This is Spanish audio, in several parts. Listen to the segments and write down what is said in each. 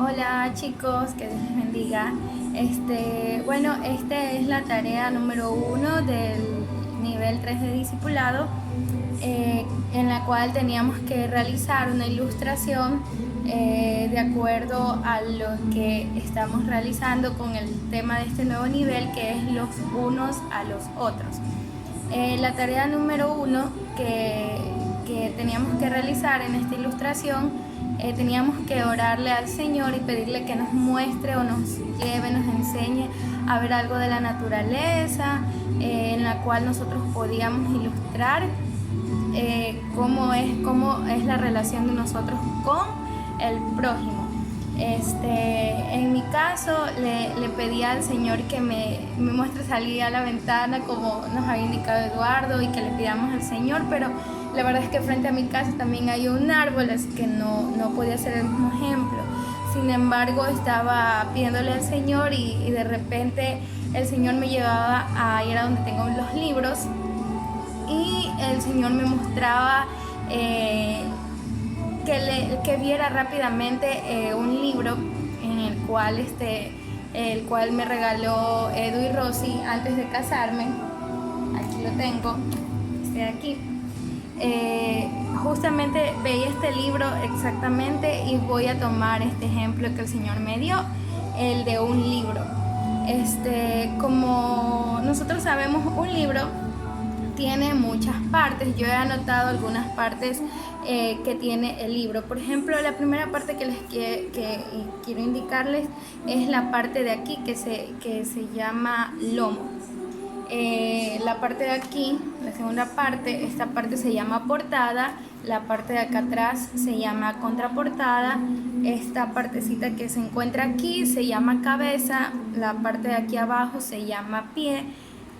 Hola chicos, que Dios les bendiga. Esta es la tarea número 1 del nivel 3 de discipulado, en la cual teníamos que realizar una ilustración de acuerdo a lo que estamos realizando con el tema de este nuevo nivel, que es los unos a los otros. La tarea número 1 que teníamos que realizar en esta ilustración, teníamos que orarle al Señor y pedirle que nos muestre o nos lleve, nos enseñe a ver algo de la naturaleza, en la cual nosotros podíamos ilustrar cómo es la relación de nosotros con el prójimo. En mi caso le pedí al Señor que me muestre salir a la ventana como nos había indicado Eduardo, y que le pidamos al Señor, pero la verdad es que frente a mi casa también hay un árbol, así que no podía ser el mismo ejemplo. Sin embargo, estaba pidiéndole al Señor y de repente el Señor me llevaba a ir a donde tengo los libros, y el Señor me mostraba que viera rápidamente un libro en el cual me regaló Edu y Rosy antes de casarme. Aquí lo tengo, este de aquí. Justamente veía este libro exactamente, y voy a tomar este ejemplo que el Señor me dio, el de un libro. Como nosotros sabemos, un libro tiene muchas partes. Yo he anotado algunas partes que tiene el libro. Por ejemplo, la primera parte que quiero indicarles es la parte de aquí que se llama lomo. La parte de aquí, la segunda parte, esta parte se llama portada. La parte de acá atrás se llama contraportada. Esta partecita que se encuentra aquí se llama cabeza. La parte de aquí abajo se llama pie.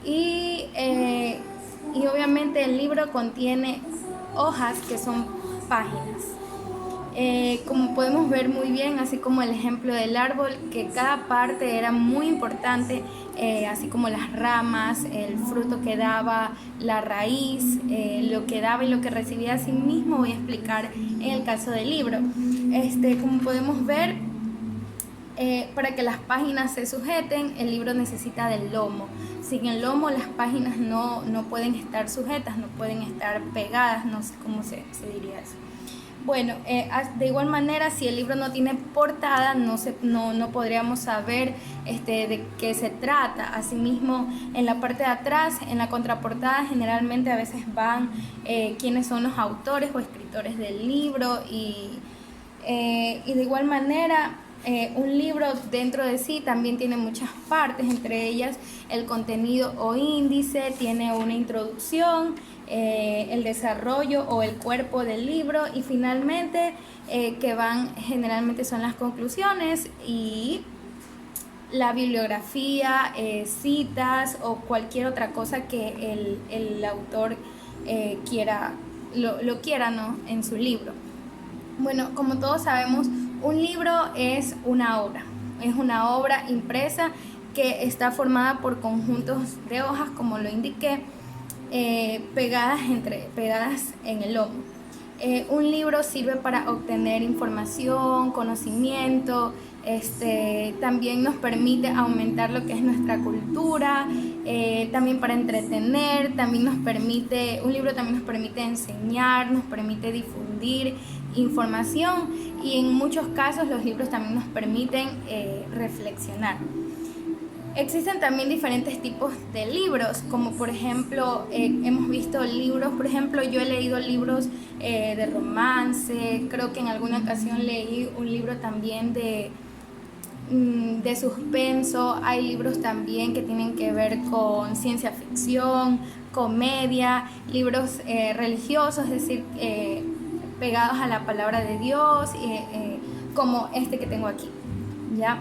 Y obviamente el libro contiene hojas que son páginas. Como podemos ver muy bien, así como el ejemplo del árbol, que cada parte era muy importante, así como las ramas, el fruto que daba, la raíz, lo que daba y lo que recibía. Así mismo voy a explicar en el caso del libro. Como podemos ver, para que las páginas se sujeten, el libro necesita del lomo. Sin el lomo, las páginas no pueden estar sujetas, no pueden estar pegadas, no sé cómo se diría eso. Bueno, de igual manera, si el libro no tiene portada, no podríamos saber de qué se trata. Asimismo, en la parte de atrás, en la contraportada, generalmente a veces van quiénes son los autores o escritores del libro, y de igual manera, un libro dentro de sí también tiene muchas partes, entre ellas el contenido o índice, tiene una introducción, el desarrollo o el cuerpo del libro, y finalmente generalmente son las conclusiones y la bibliografía, citas o cualquier otra cosa que el autor quiera, ¿no?, en su libro. Bueno, como todos sabemos, un libro es una obra impresa que está formada por conjuntos de hojas, como lo indiqué, pegadas en el lomo. Un libro sirve para obtener información, conocimiento, también nos permite aumentar lo que es nuestra cultura, también para entretener, un libro también nos permite enseñar, nos permite difundir información, y en muchos casos los libros también nos permiten reflexionar. Existen también diferentes tipos de libros, como por ejemplo, hemos visto libros, por ejemplo, yo he leído libros de romance, creo que en alguna ocasión leí un libro también de suspenso. Hay libros también que tienen que ver con ciencia ficción, comedia, libros religiosos, es decir, pegados a la palabra de Dios, como este que tengo aquí, ¿ya?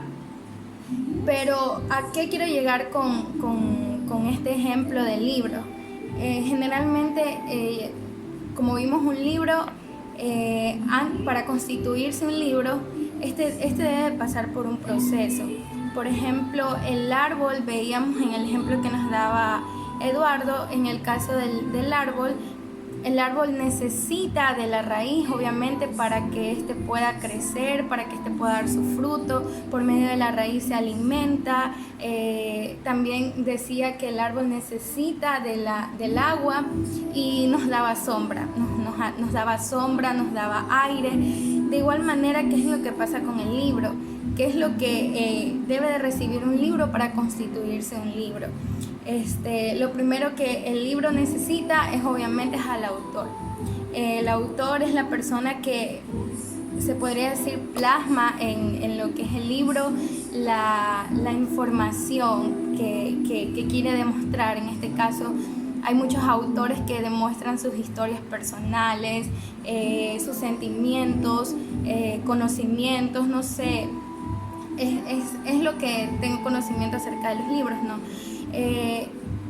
Pero ¿a qué quiero llegar con este ejemplo del libro? Generalmente, como vimos, un libro, para constituirse un libro, este debe pasar por un proceso. Por ejemplo, el árbol, veíamos en el ejemplo que nos daba Eduardo, en el caso del árbol, El árbol necesita de la raíz, obviamente, para que éste pueda crecer, para que éste pueda dar su fruto. Por medio de la raíz se alimenta. También decía que el árbol necesita del agua y nos daba sombra, nos daba sombra, nos daba aire. De igual manera, ¿qué es lo que pasa con el libro? ¿Qué es lo que debe de recibir un libro para constituirse un libro? Lo primero que el libro necesita es obviamente al autor. El autor es la persona que se podría decir plasma en lo que es el libro la información que quiere demostrar. En este caso hay muchos autores que demuestran sus historias personales, sus sentimientos, conocimientos, no sé, es lo que tengo conocimiento acerca de los libros, ¿no?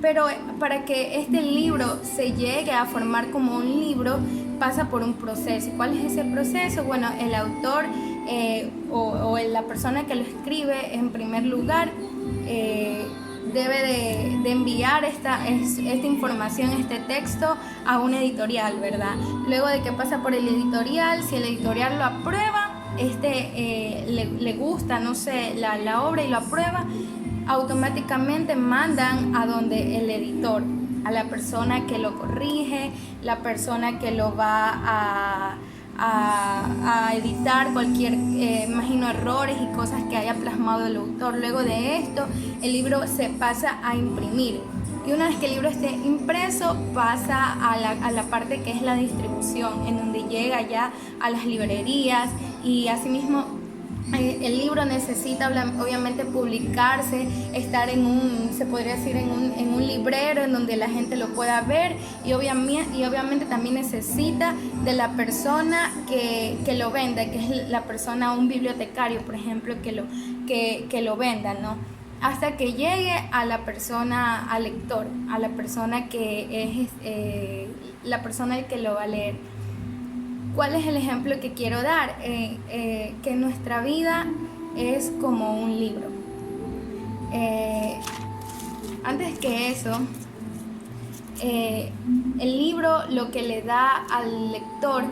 Pero para que este libro se llegue a formar como un libro, pasa por un proceso. ¿Cuál es ese proceso? Bueno, el autor o la persona que lo escribe, en primer lugar, debe de enviar esta información, este texto, a un editorial, ¿verdad? Luego de que pasa por el editorial, si el editorial lo aprueba, le gusta, no sé, la obra y lo aprueba, automáticamente mandan a donde el editor, a la persona que lo corrige, la persona que lo va a editar cualquier, imagino, errores y cosas que haya plasmado el autor. Luego de esto, el libro se pasa a imprimir. Y una vez que el libro esté impreso, pasa a la parte que es la distribución, en donde llega ya a las librerías, y asimismo el libro necesita obviamente publicarse, estar se podría decir en un librero en donde la gente lo pueda ver, y obviamente también necesita de la persona que lo venda, que es la persona, un bibliotecario, por ejemplo, que lo venda, ¿no? Hasta que llegue a la persona, al lector, a la persona que es la persona que lo va a leer. ¿Cuál es el ejemplo que quiero dar? Que nuestra vida es como un libro. Antes que eso, el libro lo que le da al lector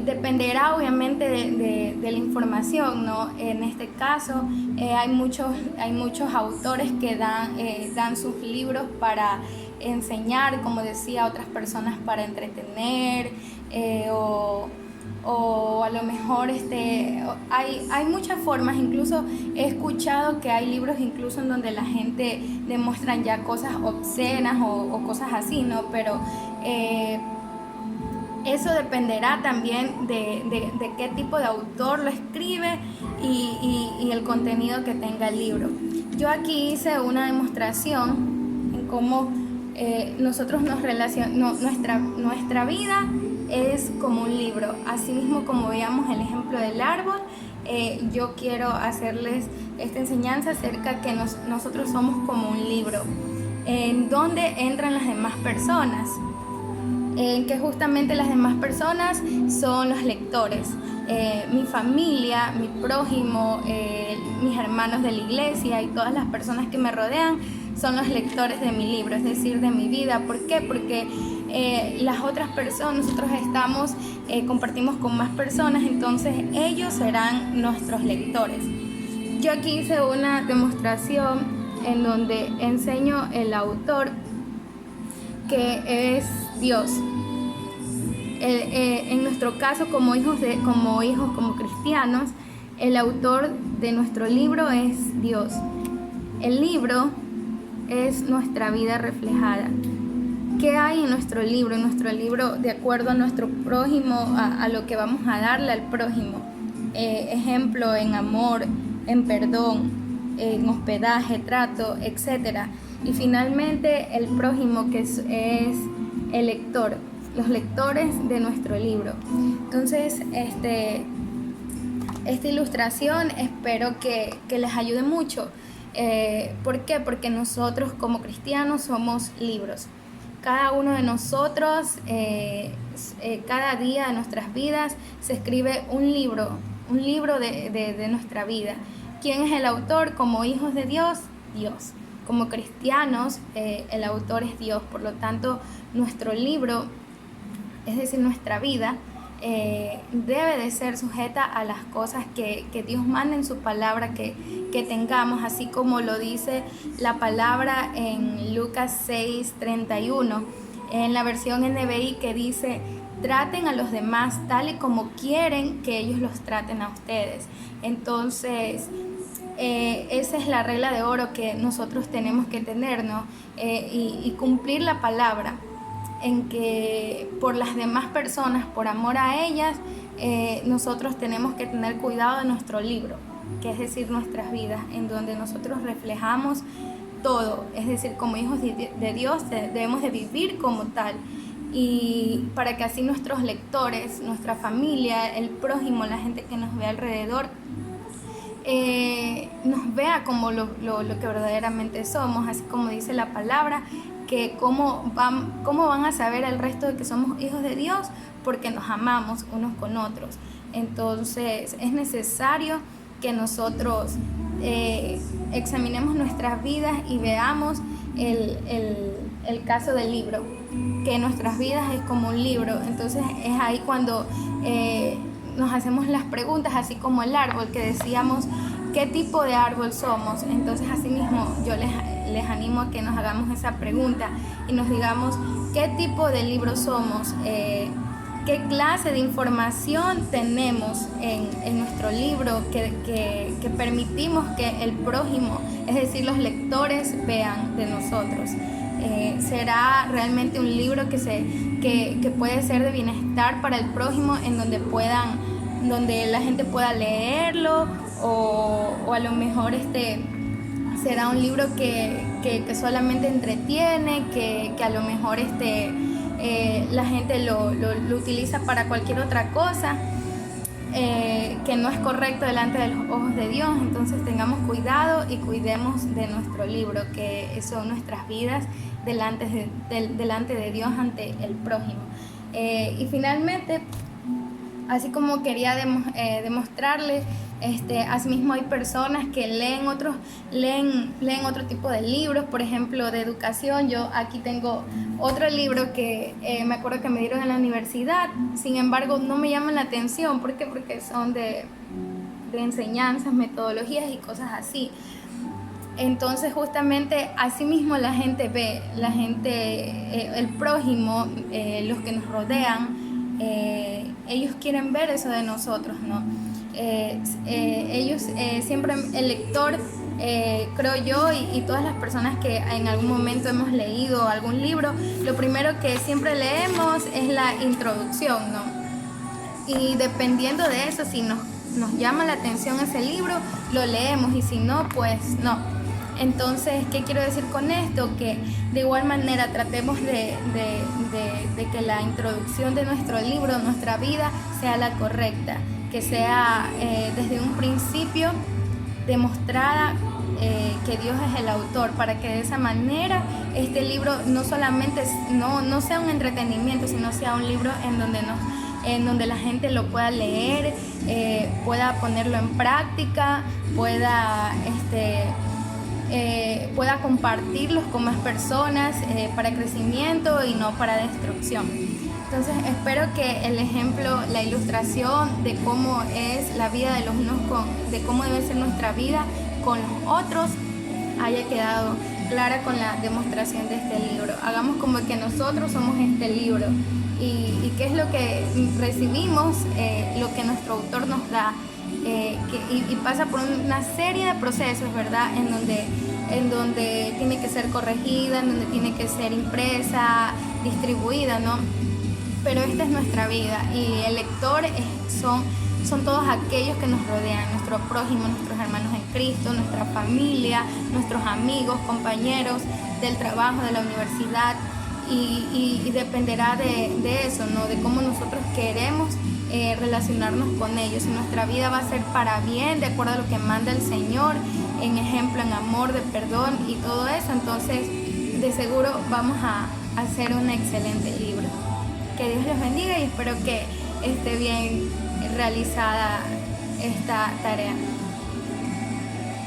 dependerá obviamente de la información, ¿no? En este caso hay muchos autores que dan sus libros para enseñar, como decía, a otras personas para entretener, o a lo mejor hay muchas formas. Incluso he escuchado que hay libros incluso en donde la gente demuestran ya cosas obscenas o cosas así, ¿no? Pero eso dependerá también de qué tipo de autor lo escribe y el contenido que tenga el libro. Yo aquí hice una demostración en cómo nosotros nos relacionamos, nuestra vida es como un libro. Asimismo, como veíamos el ejemplo del árbol, yo quiero hacerles esta enseñanza acerca que nosotros somos como un libro, en donde entran las demás personas, en que justamente las demás personas son los lectores. Mi familia, mi prójimo, mis hermanos de la iglesia y todas las personas que me rodean son los lectores de mi libro, es decir, de mi vida. ¿Por qué? Porque las otras personas, nosotros compartimos con más personas, entonces ellos serán nuestros lectores. Yo aquí hice una demostración en donde enseño el autor, que es Dios. En nuestro caso, como cristianos, el autor de nuestro libro es Dios. El libro es nuestra vida reflejada. ¿Qué hay en nuestro libro? En nuestro libro, de acuerdo a nuestro prójimo, a lo que vamos a darle al prójimo. Ejemplo, en amor, en perdón, en hospedaje, trato, etc. Y finalmente el prójimo, que es el lector, los lectores de nuestro libro. Entonces, esta ilustración espero que les ayude mucho. ¿Por qué? Porque nosotros como cristianos somos libros. Cada uno de nosotros, cada día de nuestras vidas se escribe un libro de nuestra vida. ¿Quién es el autor? Como hijos de Dios, Dios. Como cristianos, el autor es Dios. Por lo tanto, nuestro libro es decir, nuestra vida, debe de ser sujeta a las cosas que Dios manda en su palabra que tengamos, así como lo dice la palabra en Lucas 6:31, en la versión NBI, que dice: traten a los demás tal y como quieren que ellos los traten a ustedes. Entonces, esa es la regla de oro que nosotros tenemos que tener, ¿no? Y cumplir la palabra, en que por las demás personas, por amor a ellas, nosotros tenemos que tener cuidado de nuestro libro, que es decir, nuestras vidas, en donde nosotros reflejamos todo, es decir, como hijos de Dios debemos de vivir como tal, y para que así nuestros lectores, nuestra familia, el prójimo, la gente que nos ve alrededor, nos vea como lo que verdaderamente somos, así como dice la palabra, que cómo van a saber el resto de que somos hijos de Dios, porque nos amamos unos con otros. Entonces es necesario que nosotros examinemos nuestras vidas y veamos el caso del libro, que nuestras vidas es como un libro. Entonces es ahí cuando nos hacemos las preguntas, así como el árbol, que decíamos qué tipo de árbol somos. Entonces así mismo yo les animo a que nos hagamos esa pregunta y nos digamos qué tipo de libro somos, qué clase de información tenemos en nuestro libro que permitimos que el prójimo, es decir, los lectores, vean de nosotros. Será realmente un libro que puede ser de bienestar para el prójimo, en donde la gente pueda leerlo, o a lo mejor será un libro que solamente entretiene, que a lo mejor la gente lo utiliza para cualquier otra cosa, que no es correcto delante de los ojos de Dios. Entonces tengamos cuidado y cuidemos de nuestro libro, que son nuestras vidas delante de Dios, ante el prójimo. Y finalmente, así como quería demostrarles, asimismo hay personas que leen otro tipo de libros, por ejemplo, de educación. Yo aquí tengo otro libro que me acuerdo que me dieron en la universidad, sin embargo no me llaman la atención. ¿Por qué? Porque son de enseñanzas, metodologías y cosas así. Entonces justamente así mismo la gente ve, el prójimo, los que nos rodean, ellos quieren ver eso de nosotros, ¿no? Ellos siempre, el lector, creo yo, y todas las personas que en algún momento hemos leído algún libro, lo primero que siempre leemos es la introducción, ¿no? Y dependiendo de eso, si nos llama la atención ese libro, lo leemos, y si no, pues no. Entonces, ¿qué quiero decir con esto? Que de igual manera tratemos de que la introducción de nuestro libro, nuestra vida, sea la correcta, que sea desde un principio demostrada que Dios es el autor, para que de esa manera este libro no solamente no sea un entretenimiento, sino sea un libro en donde la gente lo pueda leer, pueda ponerlo en práctica, pueda compartirlos con más personas, para crecimiento y no para destrucción. Entonces espero que el ejemplo, la ilustración de cómo es la vida de los unos de cómo debe ser nuestra vida con los otros, haya quedado clara con la demostración de este libro. Hagamos como que nosotros somos este libro, y qué es lo que recibimos, lo que nuestro autor nos da, y pasa por una serie de procesos, ¿verdad? En donde tiene que ser corregida, en donde tiene que ser impresa, distribuida, ¿no? Pero esta es nuestra vida, y el lector son todos aquellos que nos rodean, nuestro prójimo, nuestros hermanos en Cristo, nuestra familia, nuestros amigos, compañeros del trabajo, de la universidad, y dependerá de eso, ¿no? De cómo nosotros queremos relacionarnos con ellos. Si nuestra vida va a ser para bien, de acuerdo a lo que manda el Señor, en ejemplo, en amor, de perdón y todo eso, entonces de seguro vamos a hacer un excelente libro. Que Dios los bendiga, y espero que esté bien realizada esta tarea.